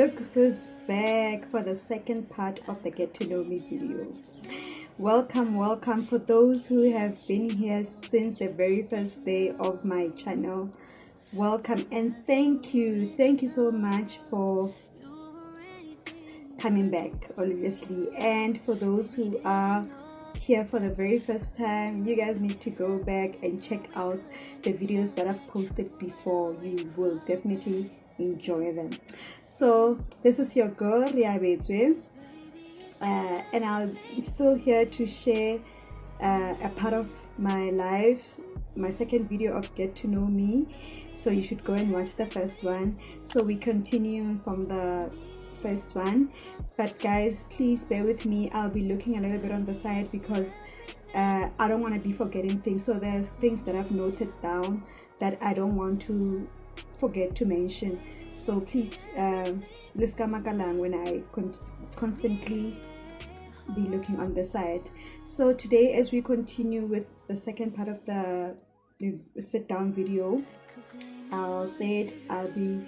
Look who's back for the second part of the Get to Know Me video. Welcome for those who have been here since the very first day of my channel. Welcome and thank you so much for coming back, obviously. And for those who are here for the very first time, you guys need to go back and check out the videos that I've posted before. You will definitely enjoy them. So this is your girl Riabetswe, and I'm still here to share a part of my life, my second video of Get to Know Me. So you should go and watch the first one. So we continue from the first one, but guys, please bear with me. I'll be looking a little bit on the side because I don't want to be forgetting things. So there's things that I've noted down that I don't want to forget to mention. So please let's come along when I constantly be looking on the side. So today, as we continue with the second part of the sit down video, I'll be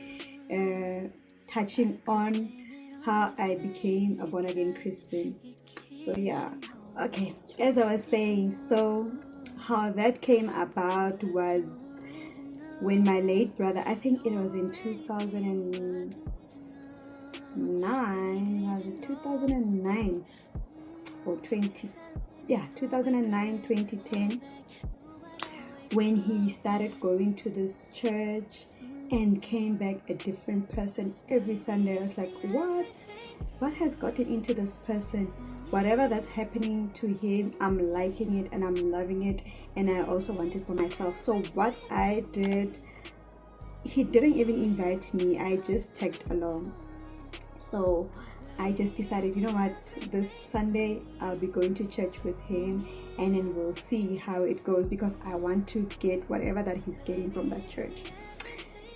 touching on how I became a born again Christian. So yeah, okay, as I was saying, so how that came about was when my late brother, I think it was in 2009, was it 2009 or 2009, 2010, when he started going to this church and came back a different person every Sunday. I was like, what has gotten into this person? Whatever that's happening to him, I'm liking it and I'm loving it, and I also want it for myself. So what I did, he didn't even invite me, I just tagged along. So I just decided, you know what, this Sunday I'll be going to church with him, and then we'll see how it goes, because I want to get whatever that he's getting from that church.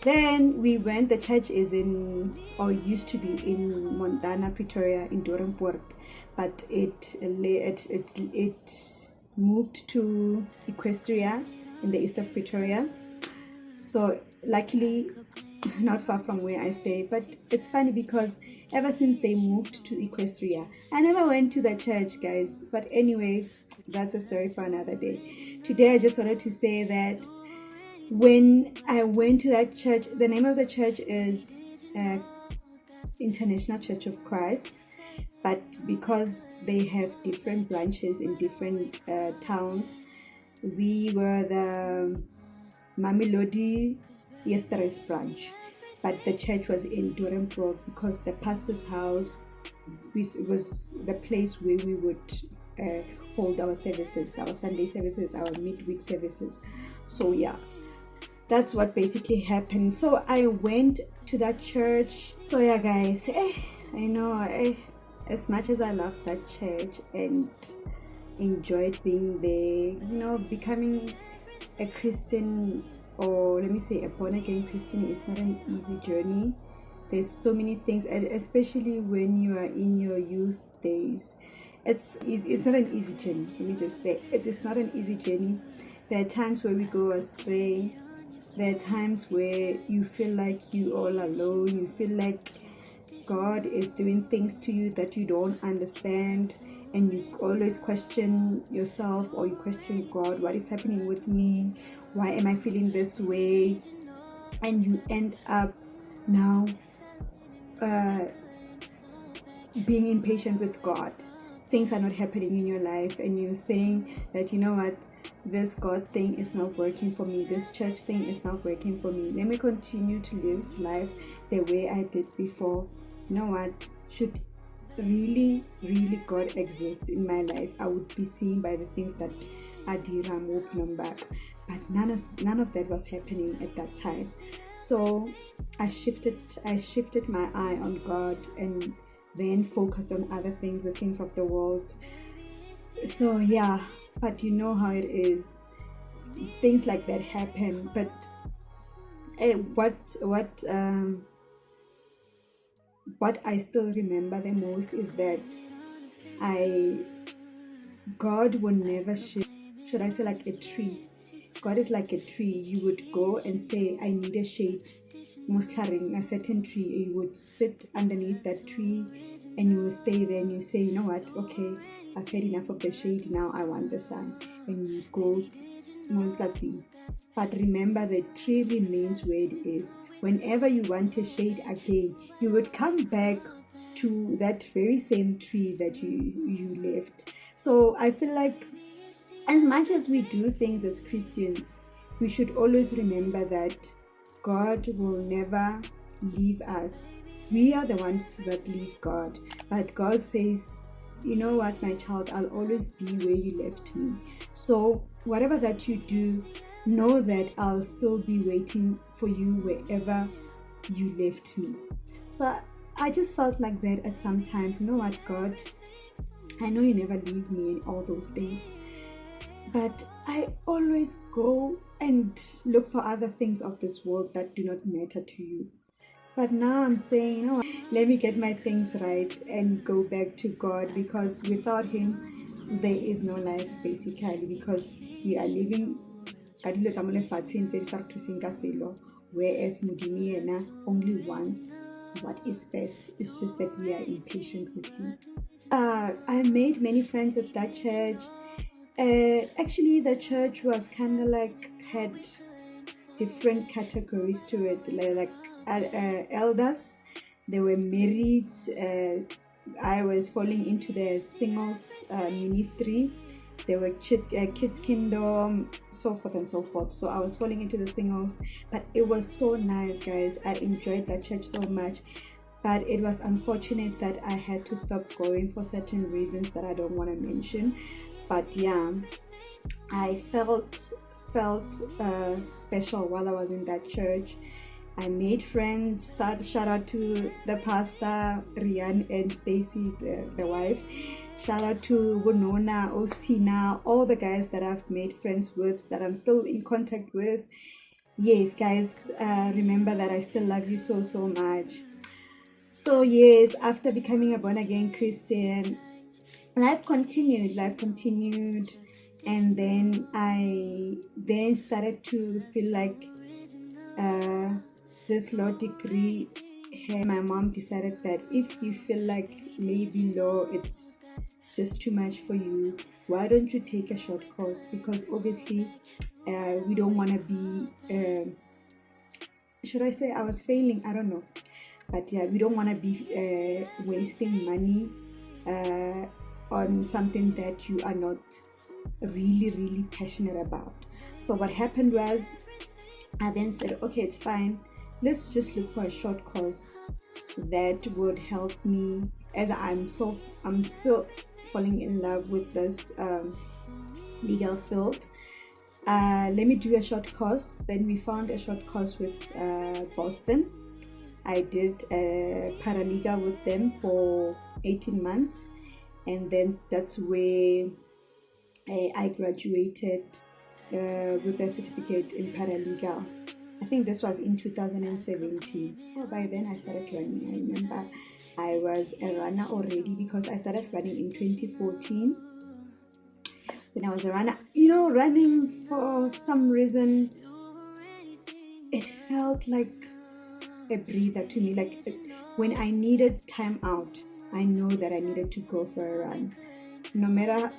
Then we went. The church is in, or used to be in, Montana, Pretoria, in Doornpoort, but it moved to Equestria in the east of Pretoria. So luckily, not far from where I stay. But it's funny because ever since they moved to Equestria, I never went to the church, guys. But anyway, that's a story for another day. Today I just wanted to say that when I went to that church, the name of the church is International Church of Christ, but because they have different branches in different towns, we were the Mamelodi Yesterday's branch, but the church was in Doornpoort because the pastor's house was the place where we would hold our services, our Sunday services, our midweek services. So yeah, that's what basically happened. So I went to that church. So yeah, guys, I know, as much as I love that church and enjoyed being there, you know, becoming a Christian, or let me say a born again Christian, is not an easy journey. There's so many things, and especially when you are in your youth days, it's not an easy journey. Let me just say, it is not an easy journey. There are times where we go astray. There are times where you feel like you all alone. You feel like God is doing things to you that you don't understand, and you always question yourself, or you question God. What is happening with me? Why am I feeling this way? And you end up now being impatient with God. Things are not happening in your life, and you're saying that, you know what, this God thing is not working for me, this church thing is not working for me. Let me continue to live life the way I did before. You know what, should really God exist in my life, I would be seen by the things that I did. I'm opening back, but none of that was happening at that time. So I shifted my eye on God, and then focused on other things, the things of the world. So yeah, but you know how it is, things like that happen. But what I still remember the most is that God will never shift. Should I say, like a tree? God is like a tree. You would go and say, I need a shade. mostly a certain tree, you would sit underneath that tree and you will stay there and you say, you know what, okay, I've had enough of the shade, now I want the sun, and you go multati. But remember, the tree remains where it is. Whenever you want a shade again, you would come back to that very same tree that you left. So I feel like as much as we do things as Christians, we should always remember that God will never leave us. We are the ones that leave God. But God says, you know what, my child, I'll always be where you left me. So whatever that you do, know that I'll still be waiting for you wherever you left me. So I just felt like that at some time. You know what, God, I know you never leave me and all those things, but I always go and look for other things of this world that do not matter to you. But now I'm saying, you know what, let me get my things right and go back to God, because without Him, there is no life, basically, because we are living whereas Modimi only wants what is best. It's just that we are impatient with Him. I made many friends at that church. Actually, the church was kind of like had different categories to it, like elders. They were married. I was falling into the singles ministry. There were kids kingdom, so forth and so forth. So I was falling into the singles, but it was so nice, guys. I enjoyed that church so much, but it was unfortunate that I had to stop going for certain reasons that I don't want to mention. But yeah, I felt special while I was in that church. I made friends. Shout out to the pastor, Rian and Stacy, the wife. Shout out to Winona, Ostina, all the guys that I've made friends with, that I'm still in contact with. Yes, guys, remember that I still love you so much. So yes, after becoming a born-again Christian, life continued, and then I started to feel like this law degree. My mom decided that if you feel like maybe law it's just too much for you, why don't you take a short course? Because obviously we don't want to be should I say I was failing, I don't know, but yeah, we don't want to be wasting money on something that you are not really passionate about. So what happened was, I then said, okay, it's fine, let's just look for a short course that would help me, as I'm still falling in love with this legal field. Let me do a short course. Then we found a short course with Boston. I did paralegal with them for 18 months, and then that's where I graduated with a certificate in paralegal. I think this was in 2017. Oh, by then I started running. I remember I was a runner already, because I started running in 2014. When I was a runner, running, for some reason, it felt like a breather to me. Like when I needed time out, I know that I needed to go for a run. No matter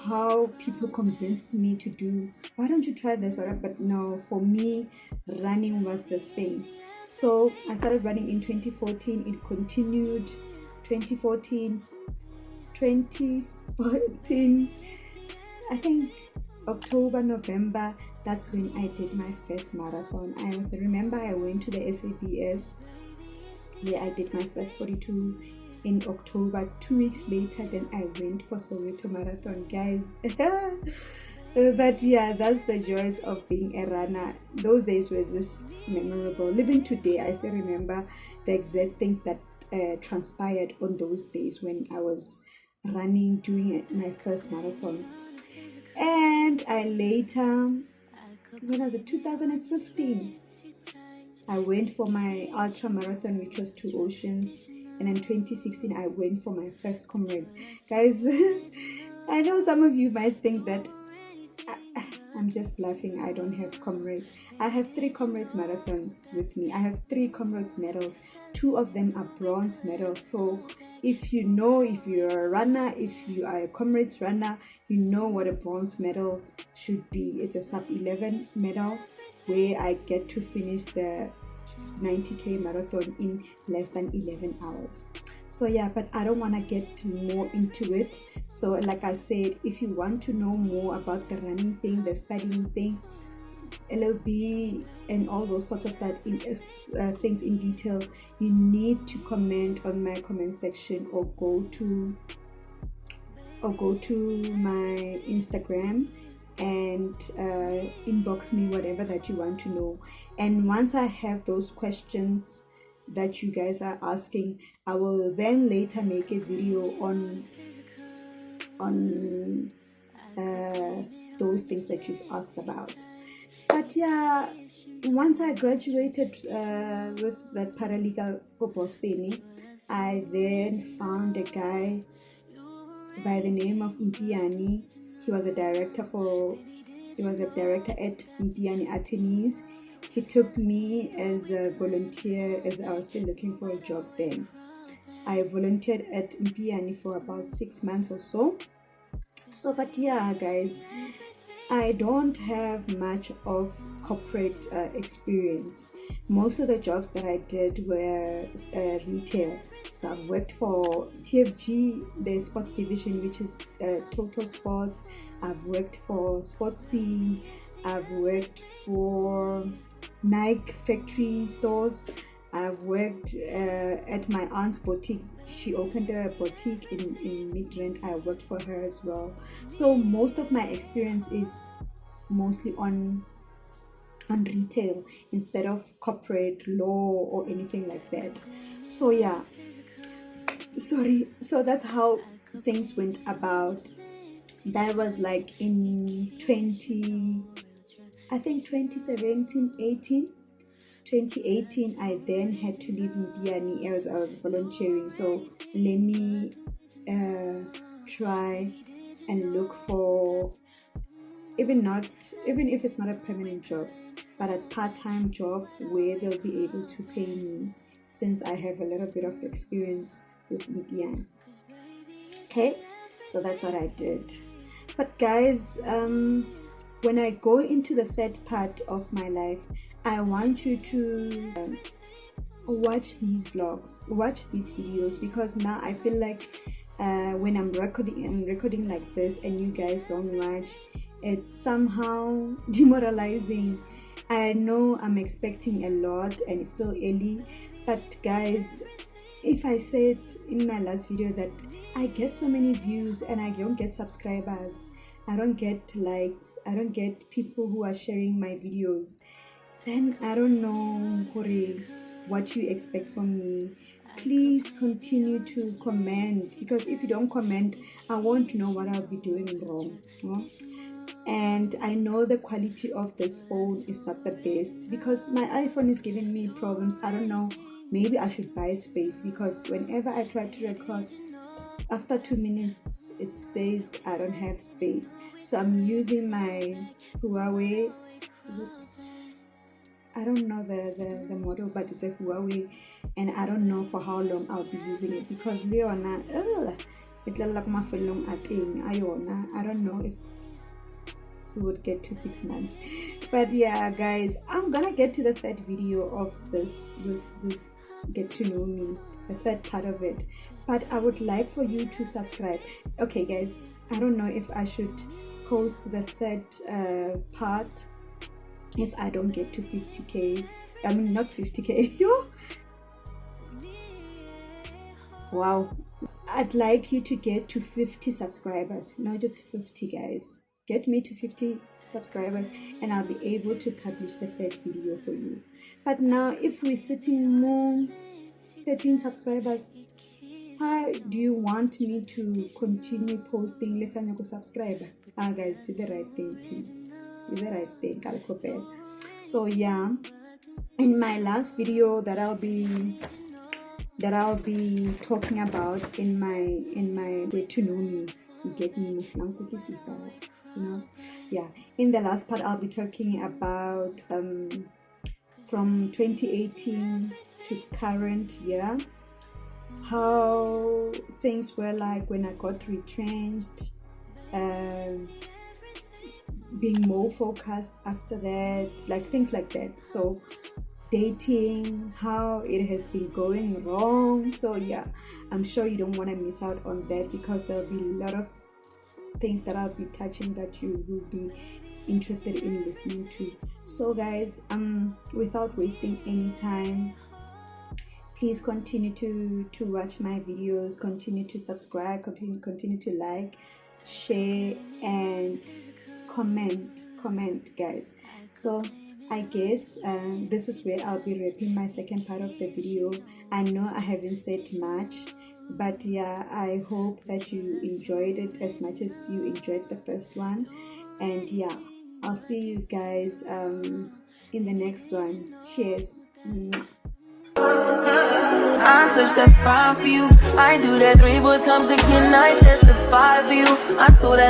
how people convinced me to do, why don't you try this? But no, for me, running was the thing. So I started running in 2014. It continued 2014, I think October, November. That's when I did my first marathon. I remember I went to the SABS where I did my first 42 in October. 2 weeks later, then I went for Soweto Marathon, guys. But yeah, that's the joys of being a runner. Those days were just memorable. Living today, I still remember the exact things that transpired on those days when I was running, doing my first marathons. And I later, when was it, 2015, I went for my ultra marathon, which was 2 Oceans. And in 2016, I went for my first Comrades. Guys, I know some of you might think that I'm just bluffing. I don't have comrades. I have 3 Comrades Marathons with me. I have 3 Comrades medals. 2 of them are bronze medals. So if you know, if you're a runner, if you are a Comrades runner, you know what a bronze medal should be. It's a sub 11 medal where I get to finish the 90k marathon in less than 11 hours. So yeah, but I don't want to get more into it. So like I said, if you want to know more about the running thing, the studying thing, LLB and all those sorts of that things in detail, you need to comment on my comment section or go to my Instagram and inbox me whatever that you want to know. And once I have those questions that you guys are asking, I will then later make a video on those things that you've asked about. But yeah, once I graduated with that paralegal for Boston, I then found a guy by the name of Mpiani. He was a director at Mpiani Attorneys. He took me as a volunteer as I was still looking for a job then. I volunteered at Mpiani for about 6 months or so. But yeah, guys, I don't have much of corporate experience. Most of the jobs that I did were retail. So I've worked for TFG, the sports division, which is Total Sports. I've worked for Sports Scene. I've worked for Nike factory stores. I've worked at my aunt's boutique. She opened a boutique in Midrand. I worked for her as well. So most of my experience is mostly on retail instead of corporate law or anything like that. So yeah, sorry. So that's how things went about. That was like in 2017, 18. 2018, I then had to leave Mpiani as I was volunteering. So let me try and look for even if it's not a permanent job, but a part-time job where they'll be able to pay me, since I have a little bit of experience with Mpiani. Okay, so that's what I did. But guys, when I go into the third part of my life, I want you to watch these vlogs, watch these videos, because now I feel like when I'm recording like this and you guys don't watch, it's somehow demoralizing. I know I'm expecting a lot and it's still early, but guys, if I said in my last video that I get so many views and I don't get subscribers, I don't get likes, I don't get people who are sharing my videos, then I don't know what you expect from me. Please continue to comment, because if you don't comment, I won't know what I'll be doing wrong. And I know the quality of this phone is not the best, because my iPhone is giving me problems. I don't know, maybe I should buy space, because whenever I try to record, after 2 minutes it says I don't have space. So I'm using my Huawei. I don't know the model, but it's a Huawei, and I don't know for how long I'll be using it, because Leona, it like my long thing. I don't know if we would get to 6 months. But yeah, guys, I'm gonna get to the third video of this get to know me, the third part of it. But I would like for you to subscribe. Okay, guys, I don't know if I should post the third part if I don't get to 50k. I mean, not 50k. Wow. I'd like you to get to 50 subscribers, not just 50, guys. Get me to 50 subscribers and I'll be able to publish the third video for you. But now, if we're sitting more 13 subscribers, how do you want me to continue posting? Listen, you subscribe. Guys, do the right thing, please. Do the right thing. So yeah, in my last video that I'll be talking about in my get to know me, You get me, you know. Yeah, in the last part I'll be talking about from 2018 to current year, how things were like when I got retrenched, being more focused after that, like things like that. So dating, how it has been going wrong. So yeah, I'm sure you don't want to miss out on that, because there'll be a lot of things that I'll be touching that you will be interested in listening to. So guys, without wasting any time, please continue to watch my videos, continue to subscribe, continue to like, share, and comment guys. So I guess this is where I'll be wrapping my second part of the video. I know I haven't said much, but yeah, I hope that you enjoyed it as much as you enjoyed the first one. And yeah, I'll see you guys in the next one. Cheers. I touch that 5 for you. I do that 3 times again. I testify for you. I told that